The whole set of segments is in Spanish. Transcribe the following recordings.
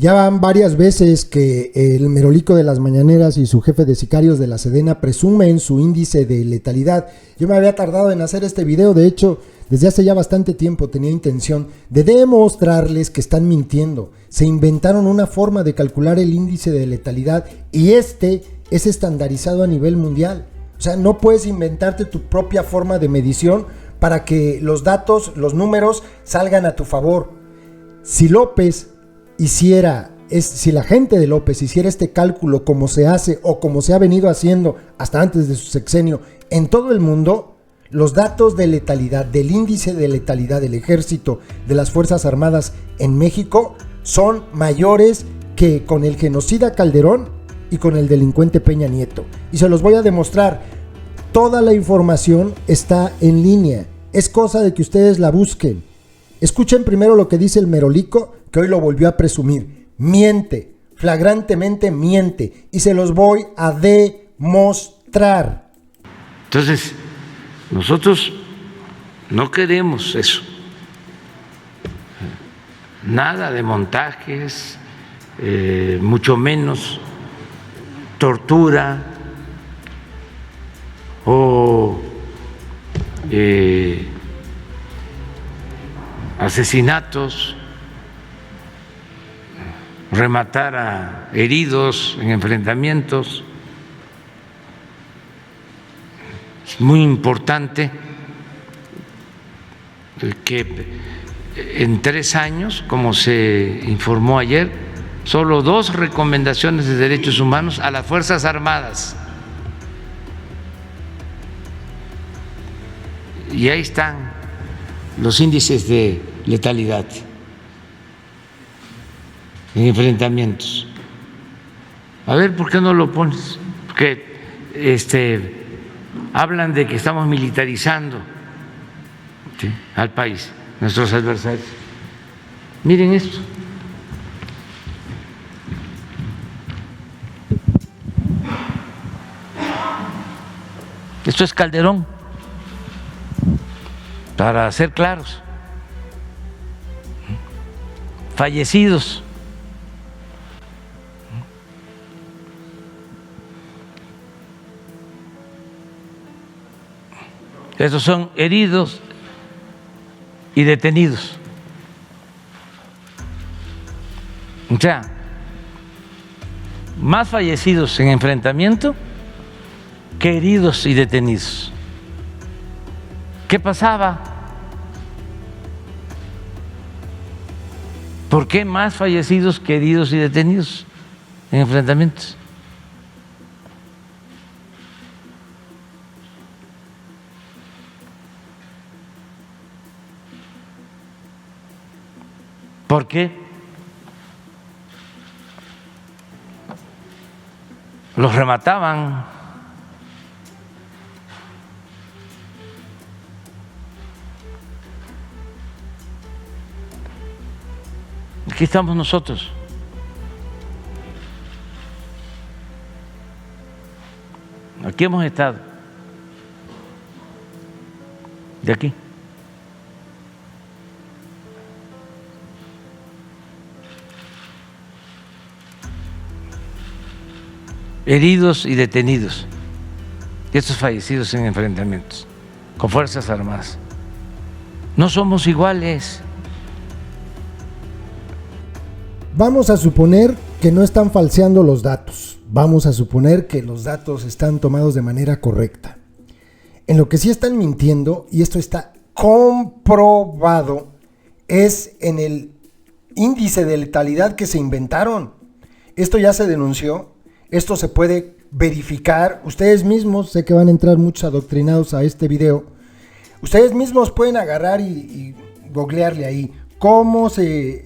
Ya van varias veces que el Merolico de las Mañaneras y su jefe de sicarios de la Sedena presumen su índice de letalidad. Yo me había tardado en hacer este video, de hecho, desde hace ya bastante tiempo tenía intención de demostrarles que están mintiendo. Se inventaron una forma de calcular el índice de letalidad y este es estandarizado a nivel mundial. O sea, no puedes inventarte tu propia forma de medición para que los datos, los números salgan a tu favor. Si la gente de López hiciera este cálculo como se hace o como se ha venido haciendo hasta antes de su sexenio en todo el mundo, los datos de letalidad, del índice de letalidad del ejército, de las Fuerzas Armadas en México son mayores que con el genocida Calderón y con el delincuente Peña Nieto. Y se los voy a demostrar. Toda la información está en línea. Es cosa de que ustedes la busquen. Escuchen primero lo que dice el Merolico, que hoy lo volvió a presumir. Miente, flagrantemente miente, y se los voy a demostrar. Entonces, nosotros no queremos eso. Nada de montajes, mucho menos tortura o asesinatos, rematar a heridos en enfrentamientos. Es muy importante que en 3 años, como se informó ayer, solo 2 recomendaciones de derechos humanos a las Fuerzas Armadas. Y ahí están los índices de letalidad en enfrentamientos. A ver, ¿por qué no lo pones? Porque hablan de que estamos militarizando, ¿sí?, al país, nuestros adversarios. Miren esto. Esto es Calderón, para ser claros. Fallecidos. Estos son heridos y detenidos. O sea, más fallecidos en enfrentamiento que heridos y detenidos. ¿Qué pasaba? ¿Por qué más fallecidos que heridos y detenidos en enfrentamientos? ¿Por qué? Los remataban. Aquí estamos nosotros. Aquí hemos estado. De aquí. Heridos y detenidos, y estos fallecidos en enfrentamientos con Fuerzas Armadas. No somos iguales. Vamos a suponer que no están falseando los datos. Vamos a suponer que los datos están tomados de manera correcta. En lo que sí están mintiendo, y esto está comprobado, es en el índice de letalidad que se inventaron. Esto ya se denunció. Esto se puede verificar. Ustedes mismos, sé que van a entrar muchos adoctrinados a este video. Ustedes mismos pueden agarrar y googlearle ahí cómo se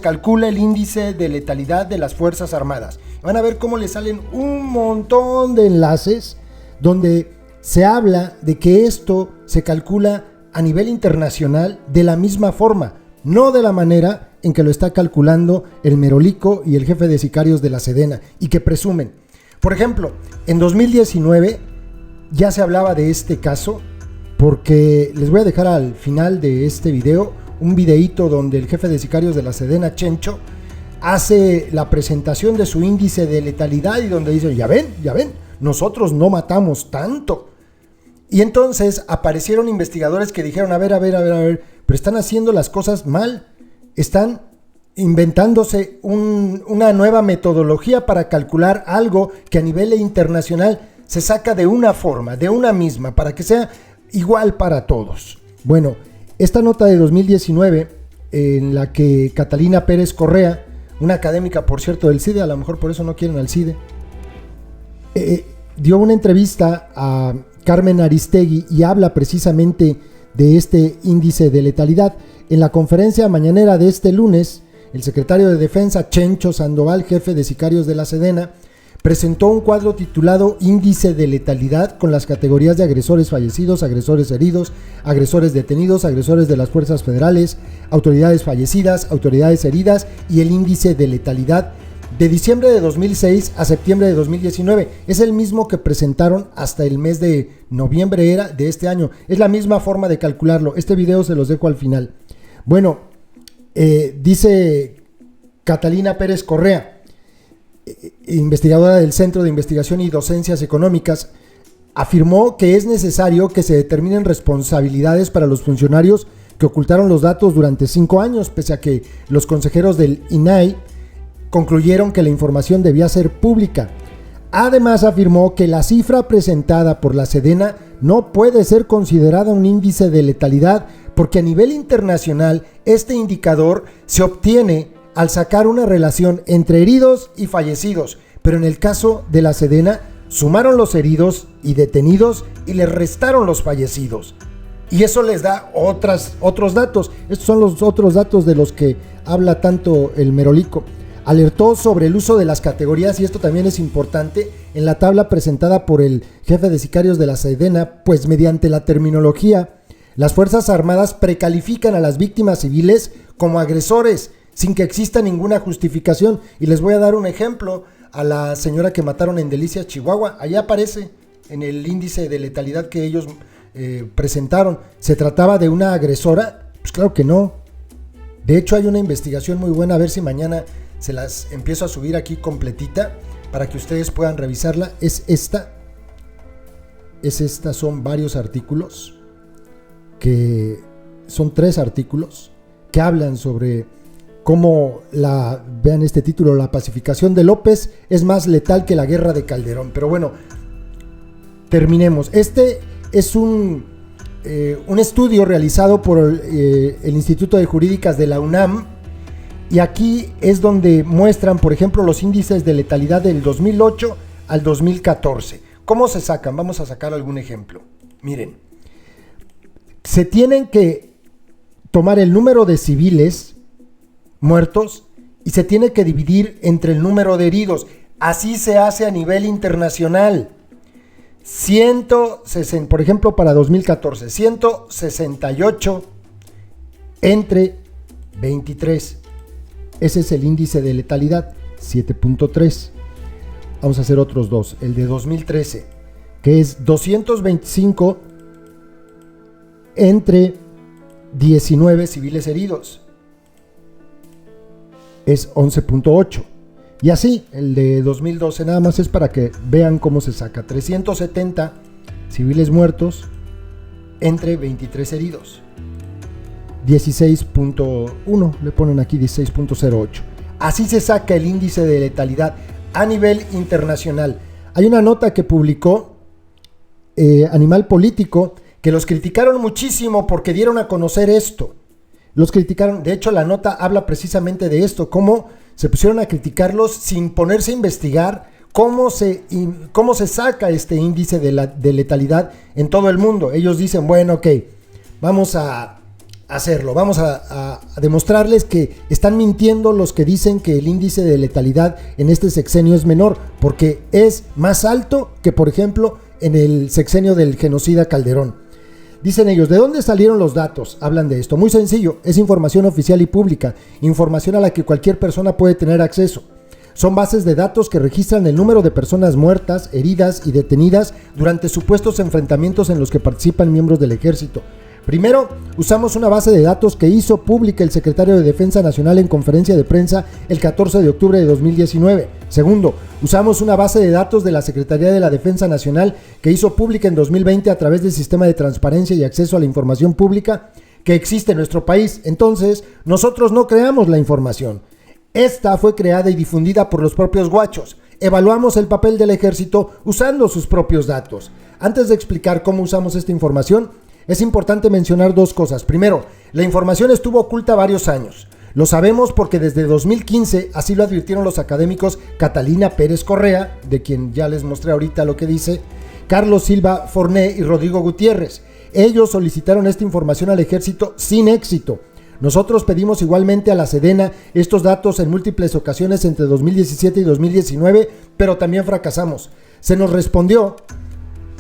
calcula el índice de letalidad de las Fuerzas Armadas. Van a ver cómo les salen un montón de enlaces donde se habla de que esto se calcula a nivel internacional de la misma forma, no de la manera en que lo está calculando el Merolico y el jefe de sicarios de la Sedena, y que presumen. Por ejemplo, en 2019 ya se hablaba de este caso, porque les voy a dejar al final de este video un videíto donde el jefe de sicarios de la Sedena, Chencho, hace la presentación de su índice de letalidad y donde dice, ya ven, nosotros no matamos tanto. Y entonces aparecieron investigadores que dijeron, a ver, pero están haciendo las cosas mal, están inventándose una nueva metodología para calcular algo que a nivel internacional se saca de una forma, de una misma, para que sea igual para todos. Bueno, esta nota de 2019, en la que Catalina Pérez Correa, una académica, por cierto, del CIDE, a lo mejor por eso no quieren al CIDE, dio una entrevista a Carmen Aristegui y habla precisamente de este índice de letalidad. En la conferencia mañanera de este lunes, el secretario de Defensa, Chencho Sandoval, jefe de sicarios de la Sedena, presentó un cuadro titulado Índice de Letalidad con las categorías de agresores fallecidos, agresores heridos, agresores detenidos, agresores de las fuerzas federales, autoridades fallecidas, autoridades heridas y el índice de letalidad de diciembre de 2006 a septiembre de 2019. Es el mismo que presentaron hasta el mes de noviembre de este año. Es la misma forma de calcularlo. Este video se los dejo al final. Bueno, dice Catalina Pérez Correa, investigadora del Centro de Investigación y Docencias Económicas, afirmó que es necesario que se determinen responsabilidades para los funcionarios que ocultaron los datos durante 5 años, pese a que los consejeros del INAI concluyeron que la información debía ser pública. Además, afirmó que la cifra presentada por la Sedena no puede ser considerada un índice de letalidad porque a nivel internacional este indicador se obtiene al sacar una relación entre heridos y fallecidos, pero en el caso de la Sedena sumaron los heridos y detenidos y les restaron los fallecidos. Y eso les da otros datos. Estos son los otros datos de los que habla tanto el Merolico. Alertó sobre el uso de las categorías, y esto también es importante, en la tabla presentada por el jefe de sicarios de la Sedena, pues mediante la terminología, las Fuerzas Armadas precalifican a las víctimas civiles como agresores, sin que exista ninguna justificación. Y les voy a dar un ejemplo a la señora que mataron en Delicias, Chihuahua. Allá aparece en el índice de letalidad que ellos presentaron. ¿Se trataba de una agresora? Pues claro que no. De hecho, hay una investigación muy buena, a ver si mañana se las empiezo a subir aquí completita para que ustedes puedan revisarla. Es esta, son varios artículos, que son 3 artículos que hablan sobre cómo vean este título, la pacificación de López es más letal que la guerra de Calderón. Pero bueno, terminemos. Este es un estudio realizado por el Instituto de Jurídicas de la UNAM, y aquí es donde muestran, por ejemplo, los índices de letalidad del 2008 al 2014. ¿Cómo se sacan? Vamos a sacar algún ejemplo. Miren, se tienen que tomar el número de civiles muertos y se tiene que dividir entre el número de heridos. Así se hace a nivel internacional. 160, por ejemplo, para 2014, 168 entre 23. Ese es el índice de letalidad, 7.3. Vamos a hacer otros dos. El de 2013, que es 225 entre 19 civiles heridos. Es 11.8. Y así, el de 2012 nada más es para que vean cómo se saca. 370 civiles muertos entre 23 heridos. 16.1, le ponen aquí 16.08. Así se saca el índice de letalidad a nivel internacional. Hay una nota que publicó Animal Político, que los criticaron muchísimo porque dieron a conocer esto. Los criticaron, de hecho la nota habla precisamente de esto, cómo se pusieron a criticarlos sin ponerse a investigar cómo se saca este índice de letalidad en todo el mundo. Ellos dicen, bueno, ok, vamos a hacerlo, vamos a demostrarles que están mintiendo los que dicen que el índice de letalidad en este sexenio es menor, porque es más alto que, por ejemplo, en el sexenio del genocida Calderón. Dicen ellos, ¿de dónde salieron los datos? Hablan de esto. Muy sencillo, es información oficial y pública, información a la que cualquier persona puede tener acceso. Son bases de datos que registran el número de personas muertas, heridas y detenidas durante supuestos enfrentamientos en los que participan miembros del ejército. Primero, usamos una base de datos que hizo pública el secretario de Defensa Nacional en conferencia de prensa el 14 de octubre de 2019. Segundo, usamos una base de datos de la Secretaría de la Defensa Nacional que hizo pública en 2020 a través del Sistema de Transparencia y Acceso a la Información Pública que existe en nuestro país. Entonces, nosotros no creamos la información. Esta fue creada y difundida por los propios guachos. Evaluamos el papel del ejército usando sus propios datos. Antes de explicar cómo usamos esta información, es importante mencionar dos cosas. Primero, la información estuvo oculta varios años. Lo sabemos porque desde 2015, así lo advirtieron los académicos Catalina Pérez Correa, de quien ya les mostré ahorita lo que dice, Carlos Silva Forné y Rodrigo Gutiérrez. Ellos solicitaron esta información al ejército sin éxito. Nosotros pedimos igualmente a la Sedena estos datos en múltiples ocasiones entre 2017 y 2019, pero también fracasamos. Se nos respondió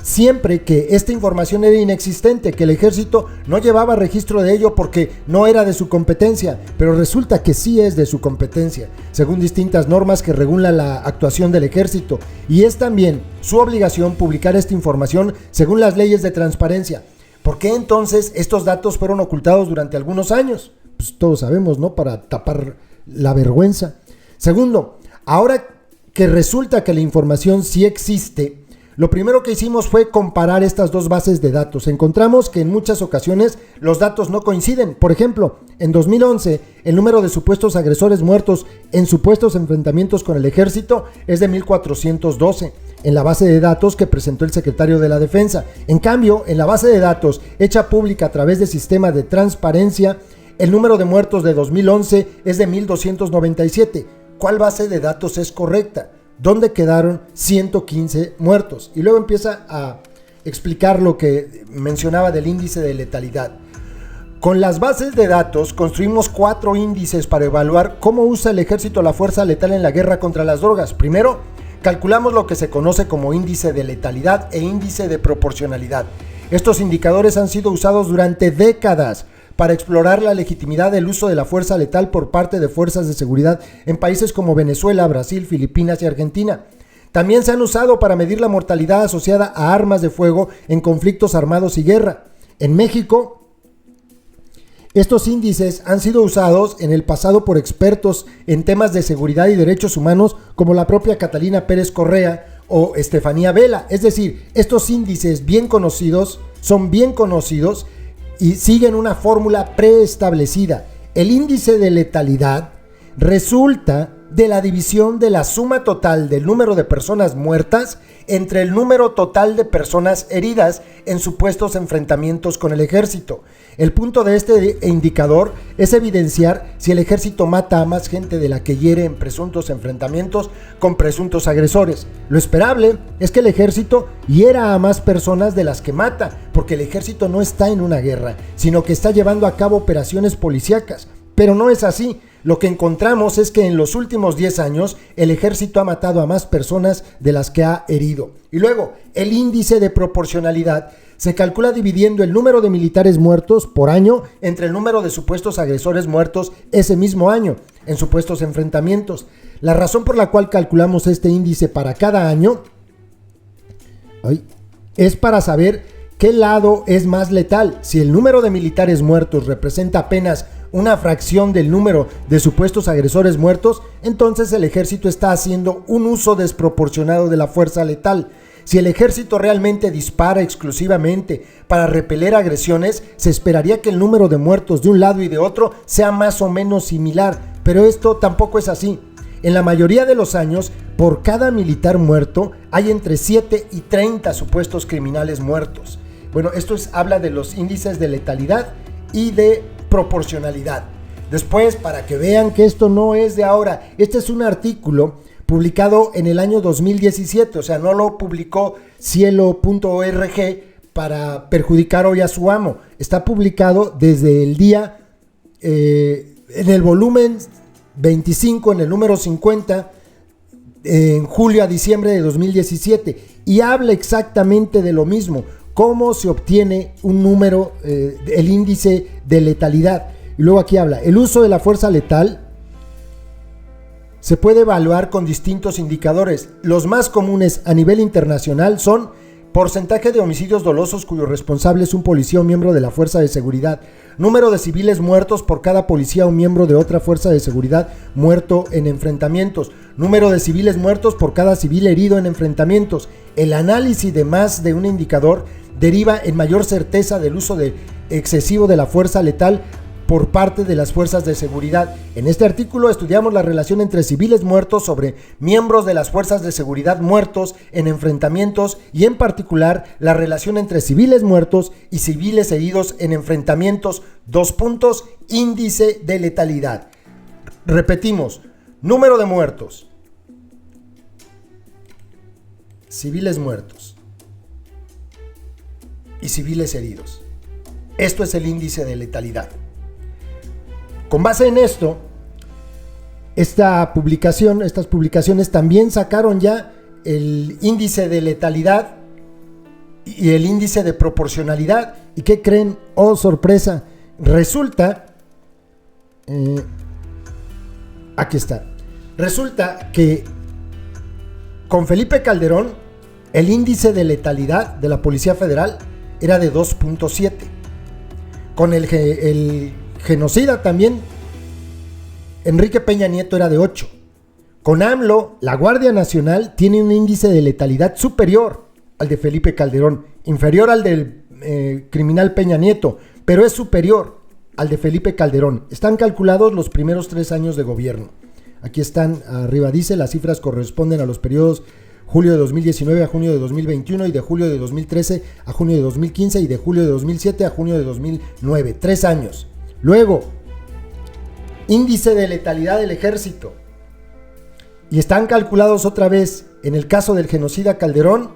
siempre que esta información era inexistente, que el ejército no llevaba registro de ello porque no era de su competencia, pero resulta que sí es de su competencia, según distintas normas que regulan la actuación del ejército, y es también su obligación publicar esta información según las leyes de transparencia. ¿Por qué entonces estos datos fueron ocultados durante algunos años? Pues todos sabemos, ¿no? Para tapar la vergüenza. Segundo, ahora que resulta que la información sí existe, lo primero que hicimos fue comparar estas dos bases de datos. Encontramos que en muchas ocasiones los datos no coinciden. Por ejemplo, en 2011, el número de supuestos agresores muertos en supuestos enfrentamientos con el ejército es de 1,412 en la base de datos que presentó el secretario de la Defensa. En cambio, en la base de datos hecha pública a través del sistema de transparencia, el número de muertos de 2011 es de 1,297. ¿Cuál base de datos es correcta? ¿Dónde quedaron 115 muertos? Y luego empieza a explicar lo que mencionaba del índice de letalidad. Con las bases de datos construimos 4 índices para evaluar cómo usa el ejército la fuerza letal en la guerra contra las drogas. Primero, calculamos lo que se conoce como índice de letalidad e índice de proporcionalidad. Estos indicadores han sido usados durante décadas para explorar la legitimidad del uso de la fuerza letal por parte de fuerzas de seguridad en países como Venezuela, Brasil, Filipinas y Argentina. También se han usado para medir la mortalidad asociada a armas de fuego en conflictos armados y guerra. En México, estos índices han sido usados en el pasado por expertos en temas de seguridad y derechos humanos como la propia Catalina Pérez Correa o Estefanía Vela. Es decir, estos índices son bien conocidos y siguen una fórmula preestablecida. El índice de letalidad resulta de la división de la suma total del número de personas muertas entre el número total de personas heridas en supuestos enfrentamientos con el ejército. El punto de este indicador es evidenciar si el ejército mata a más gente de la que hiere en presuntos enfrentamientos con presuntos agresores. Lo esperable es que el ejército hiera a más personas de las que mata, porque el ejército no está en una guerra, sino que está llevando a cabo operaciones policíacas. Pero no es así. Lo que encontramos es que en los últimos 10 años el ejército ha matado a más personas de las que ha herido. Y luego, el índice de proporcionalidad se calcula dividiendo el número de militares muertos por año entre el número de supuestos agresores muertos ese mismo año en supuestos enfrentamientos. La razón por la cual calculamos este índice para cada año es para saber qué lado es más letal. Si el número de militares muertos representa apenas una fracción del número de supuestos agresores muertos, entonces el ejército está haciendo un uso desproporcionado de la fuerza letal. Si el ejército realmente dispara exclusivamente para repeler agresiones, se esperaría que el número de muertos de un lado y de otro sea más o menos similar, pero esto tampoco es así. En la mayoría de los años, por cada militar muerto, hay entre 7 y 30 supuestos criminales muertos. Bueno, esto habla de los índices de letalidad y de proporcionalidad. Después, para que vean que esto no es de ahora, este es un artículo publicado en el año 2017, o sea, no lo publicó cielo.org para perjudicar hoy a su amo. Está publicado desde el día, en el volumen 25, en el número 50, en julio a diciembre de 2017, y habla exactamente de lo mismo. Cómo se obtiene un número, el índice de letalidad. Y luego aquí habla, el uso de la fuerza letal se puede evaluar con distintos indicadores. Los más comunes a nivel internacional son Porcentaje de homicidios dolosos cuyo responsable es un policía o miembro de la fuerza de seguridad. Número de civiles muertos por cada policía o miembro de otra fuerza de seguridad muerto en enfrentamientos. Número de civiles muertos por cada civil herido en enfrentamientos. El análisis de más de un indicador deriva en mayor certeza del uso excesivo de la fuerza letal por parte de las fuerzas de seguridad. En este artículo estudiamos la relación entre civiles muertos sobre miembros de las fuerzas de seguridad muertos en enfrentamientos y en particular la relación entre civiles muertos y civiles heridos en enfrentamientos. 2 puntos, índice de letalidad. Repetimos, número de muertos, civiles muertos y civiles heridos. Esto es el índice de letalidad. Con base en esto, estas publicaciones también sacaron ya el índice de letalidad y el índice de proporcionalidad. ¿Y qué creen? Oh, sorpresa. Resulta, aquí está. Resulta que con Felipe Calderón, el índice de letalidad de la Policía Federal era de 2.7. Con el genocida también, Enrique Peña Nieto, era de 8. Con AMLO, la Guardia Nacional tiene un índice de letalidad superior al de Felipe Calderón, inferior al del criminal Peña Nieto, pero es superior al de Felipe Calderón. Están calculados los primeros 3 años de gobierno. Aquí están, arriba dice, las cifras corresponden a los periodos julio de 2019 a junio de 2021 y de julio de 2013 a junio de 2015 y de julio de 2007 a junio de 2009. 3 años. Luego, índice de letalidad del ejército. Y están calculados otra vez en el caso del genocida Calderón,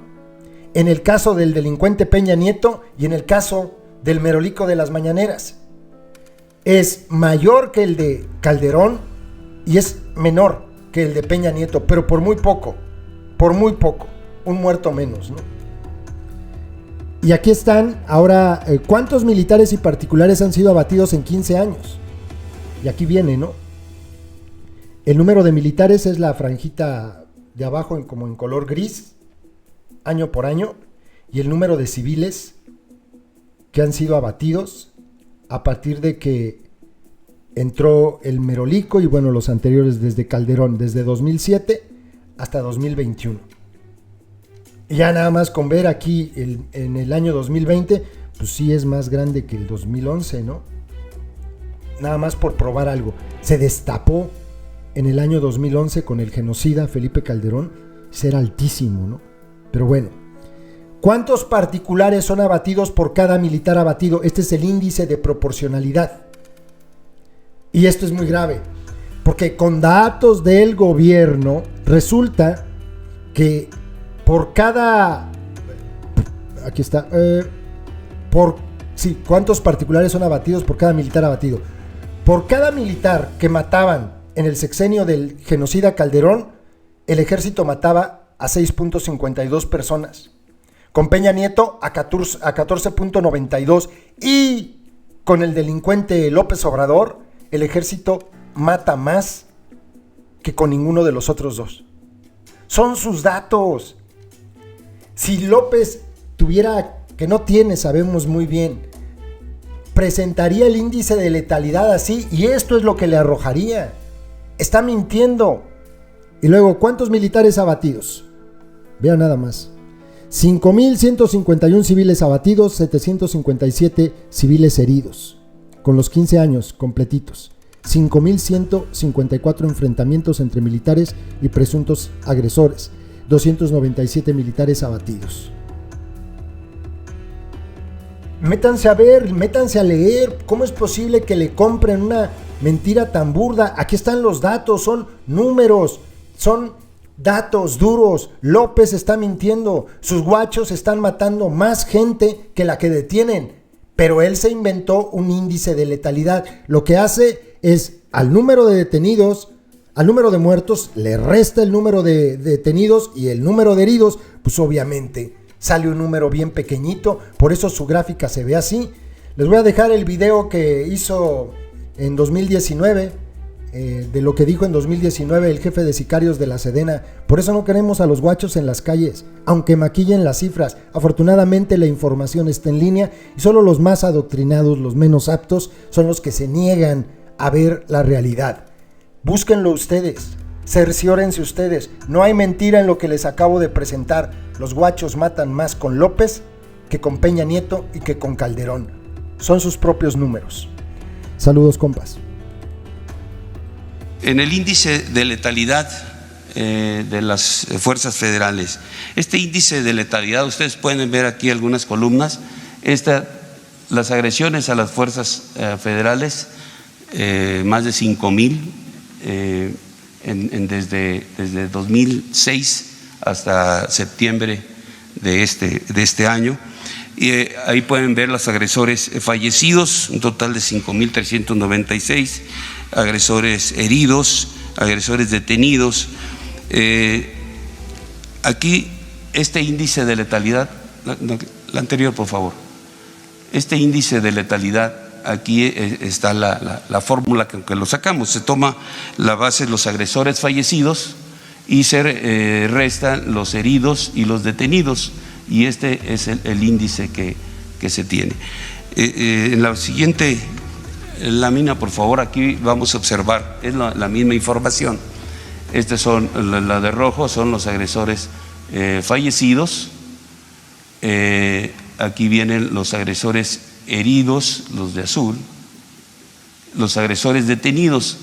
en el caso del delincuente Peña Nieto y en el caso del merolico de las mañaneras. Es mayor que el de Calderón y es menor que el de Peña Nieto, pero por muy poco, un muerto menos, ¿no? Y aquí están ahora, ¿cuántos militares y particulares han sido abatidos en 15 años? Y aquí viene, ¿no? El número de militares es la franjita de abajo como en color gris, año por año, y el número de civiles que han sido abatidos a partir de que entró el merolico y bueno, los anteriores desde Calderón, desde 2007 hasta 2021. Y ya nada más con ver aquí en el año 2020, pues sí es más grande que el 2011, ¿no? Nada más por probar algo. Se destapó en el año 2011 con el genocida Felipe Calderón, ser altísimo, ¿no? Pero bueno, ¿cuántos particulares son abatidos por cada militar abatido? Este es el índice de proporcionalidad. Y esto es muy grave, porque con datos del gobierno resulta que por cada... Aquí está. ¿Cuántos particulares son abatidos por cada militar abatido? Por cada militar que mataban en el sexenio del genocida Calderón, el ejército mataba a 6.52 personas. Con Peña Nieto a 14.92. Y con el delincuente López Obrador, el ejército mata más que con ninguno de los otros dos. Son sus datos. Si López tuviera, que no tiene, sabemos muy bien, presentaría el índice de letalidad así, y esto es lo que le arrojaría. Está mintiendo. Y luego, ¿cuántos militares abatidos? Vean nada más. 5.151 civiles abatidos, 757 civiles heridos, con los 15 años completitos. 5.154 enfrentamientos entre militares y presuntos agresores, 297 militares abatidos. Métanse a ver, métanse a leer. ¿Cómo es posible que le compren una mentira tan burda? Aquí están los datos, son números, son datos duros. López está mintiendo, sus guachos están matando más gente que la que detienen, pero él se inventó un índice de letalidad. Lo que hace es al número de detenidos, al número de muertos, le resta el número de detenidos y el número de heridos, pues obviamente sale un número bien pequeñito, por eso su gráfica se ve así. Les voy a dejar el video que hizo en 2019 de lo que dijo en 2019 el jefe de sicarios de la Sedena. Por eso no queremos a los guachos en las calles, aunque maquillen las cifras. Afortunadamente la información está en línea y solo los más adoctrinados, los menos aptos, son los que se niegan a ver la realidad. Búsquenlo ustedes, cerciórense ustedes. No hay mentira en lo que les acabo de presentar. Los guachos matan más con López que con Peña Nieto y que con Calderón. Son sus propios números. Saludos, compas. En el índice de letalidad de las fuerzas federales, este índice de letalidad, ustedes pueden ver aquí algunas columnas, las agresiones a las fuerzas federales, más de 5,000 desde 2006 hasta septiembre de este año. Y ahí pueden ver los agresores fallecidos, un total de 5,396, agresores heridos, agresores detenidos. Aquí este índice de letalidad, la anterior por favor, este índice de letalidad, aquí está la fórmula que lo sacamos, se toma la base de los agresores fallecidos y se restan los heridos y los detenidos. Y este es el índice que se tiene. En la siguiente lámina, por favor, aquí vamos a observar, es la misma información. Estas son, la de rojo son los agresores fallecidos. Aquí vienen los agresores heridos, los de azul, los agresores detenidos.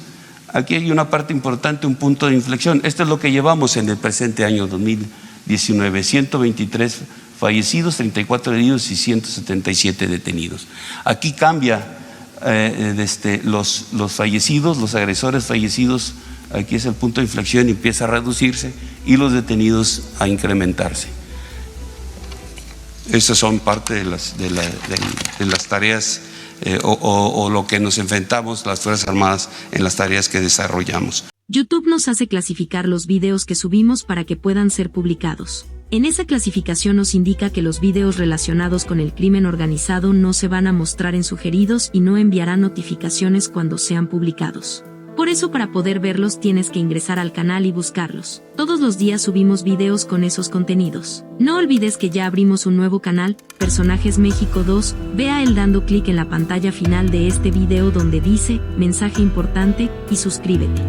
Aquí hay una parte importante, un punto de inflexión. Esto es lo que llevamos en el presente año 2019, 123 fallecidos, 34 heridos y 177 detenidos. Aquí cambia los fallecidos, los agresores fallecidos, aquí es el punto de inflexión y empieza a reducirse, y los detenidos a incrementarse. Estas son parte de las tareas o lo que nos enfrentamos las Fuerzas Armadas en las tareas que desarrollamos. YouTube nos hace clasificar los videos que subimos para que puedan ser publicados. En esa clasificación nos indica que los videos relacionados con el crimen organizado no se van a mostrar en sugeridos y no enviarán notificaciones cuando sean publicados. Por eso, para poder verlos tienes que ingresar al canal y buscarlos. Todos los días subimos videos con esos contenidos. No olvides que ya abrimos un nuevo canal, Personajes México 2, ve a él dando clic en la pantalla final de este video donde dice, mensaje importante, y suscríbete.